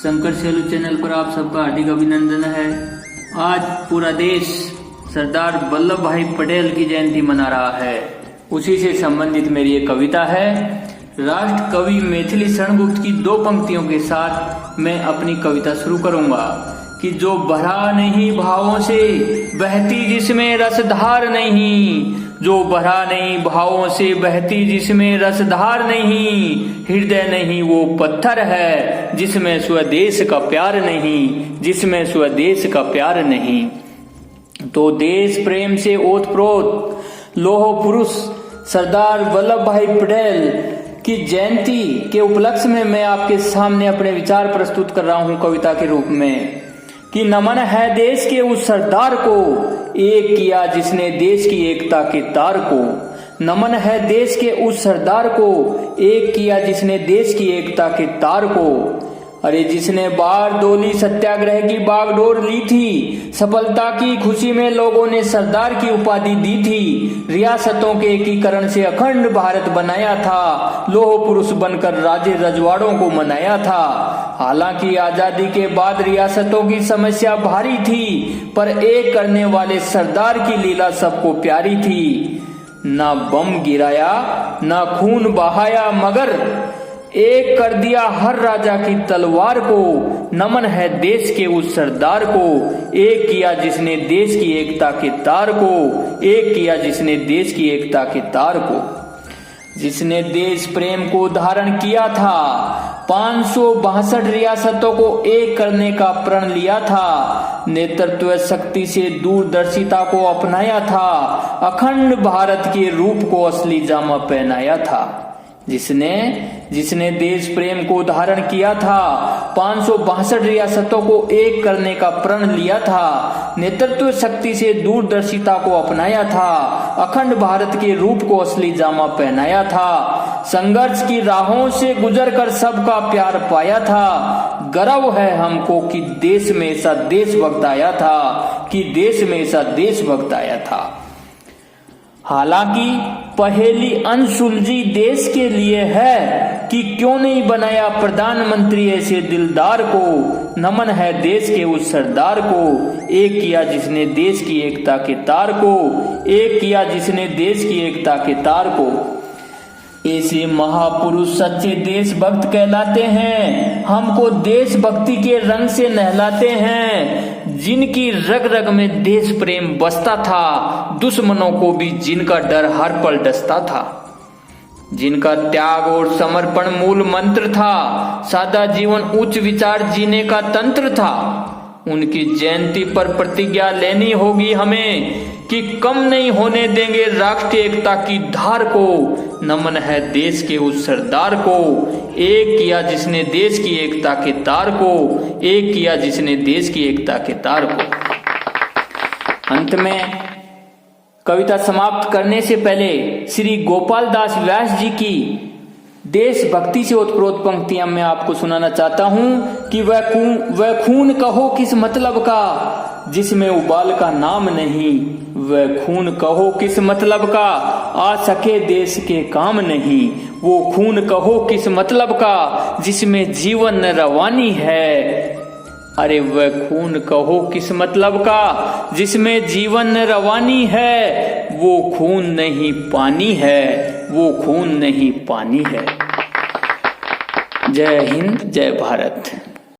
Shankar Selu channel पर आप सबका हार्दिक अभिनंदन है। आज पूरा देश सरदार वल्लभ भाई पटेल की जयंती मना रहा है। उसी से संबंधित मेरी एक कविता है। राष्ट्र कवि मैथिली शरणगुप्त की दो पंक्तियों के साथ मैं अपनी कविता शुरू करूंगा कि जो भरा नहीं भावों से बहती जिसमें रसधार नहीं, जो भरा नहीं भावों से बहती जिसमें रसधार नहीं, हृदय नहीं वो पत्थर है जिसमें स्वदेश का प्यार नहीं, जिसमें स्वदेश का प्यार नहीं। तो देश प्रेम से ओतप्रोत लोह पुरुष सरदार वल्लभ भाई पटेल की जयंती के उपलक्ष्य में मैं आपके सामने अपने विचार प्रस्तुत कर रहा हूं कविता के रूप में कि नमन है देश के उस सरदार को, एक किया जिसने देश की एकता के तार को। नमन है देश के उस सरदार को, एक किया जिसने देश की एकता के तार को। अरे जिसने बारडोली सत्याग्रह की बागडोर ली थी, सफलता की खुशी में लोगों ने सरदार की उपाधि दी थी। रियासतों के एकीकरण से अखंड भारत बनाया था, लोह पुरुष बनकर राजे रजवाड़ों को मनाया था। हालांकि आजादी के बाद रियासतों की समस्या भारी थी, पर एक करने वाले सरदार की लीला सबको प्यारी थी। ना बम गिराया ना खून बहाया, मगर एक कर दिया हर राजा की तलवार को। नमन है देश के उस सरदार को, एक किया जिसने देश की एकता के तार को, एक किया जिसने देश की एकता के तार को। जिसने देश प्रेम को धारण किया था, 562 रियासतों को एक करने का प्रण लिया था। नेतृत्व शक्ति से दूरदर्शिता को अपनाया था, अखंड भारत के रूप को असली जामा पहनाया था। जिसने देश प्रेम को धारण किया था, 562 रियासतों को एक करने का प्रण लिया था, नेतृत्व शक्ति से दूरदर्शिता को अपनाया था, अखंड भारत के रूप को असली जामा पहनाया था। संघर्ष की राहों से गुजरकर सबका प्यार पाया था। गर्व है हमको कि देश में ऐसा देशभक्त आया था, कि देश में ऐसा देशभक्त आया था। हालांकि पहेली अनसुलझी देश के लिए है कि क्यों नहीं बनाया प्रधानमंत्री ऐसे दिलदार को। नमन है देश के उस सरदार को, एक किया जिसने देश की एकता के तार को, एक किया जिसने देश की एकता के तार को। ऐसे महापुरुष सच्चे देशभक्त कहलाते हैं, हमको देशभक्ति के रंग से नहलाते हैं। जिनकी रग रग में देश प्रेम बसता था, दुश्मनों को भी जिनका डर हर पल डसता था। जिनका त्याग और समर्पण मूल मंत्र था, सादा जीवन उच्च विचार जीने का तंत्र था। उनकी जयंती पर प्रतिज्ञा लेनी होगी हमें कि कम नहीं होने देंगे राष्ट्रीय एकता की धार को। नमन है देश के उस सरदार को, एक किया जिसने देश की एकता के तार को, एक किया जिसने देश की एकता के तार को। अंत में कविता समाप्त करने से पहले श्री गोपाल दास व्यास जी की देशभक्ति से ओतप्रोत पंक्तियां मैं आपको सुनाना चाहता हूं कि वह खून कहो किस मतलब का जिसमें उबाल का नाम नहीं, वह खून कहो किस मतलब का आ सके देश के काम नहीं। वो खून कहो किस मतलब का जिसमें जीवन रवानी है। अरे वह खून कहो किस मतलब का जिसमें जीवन रवानी है। वो खून नहीं पानी है, वो खून नहीं पानी है। जय हिंद, जय भारत।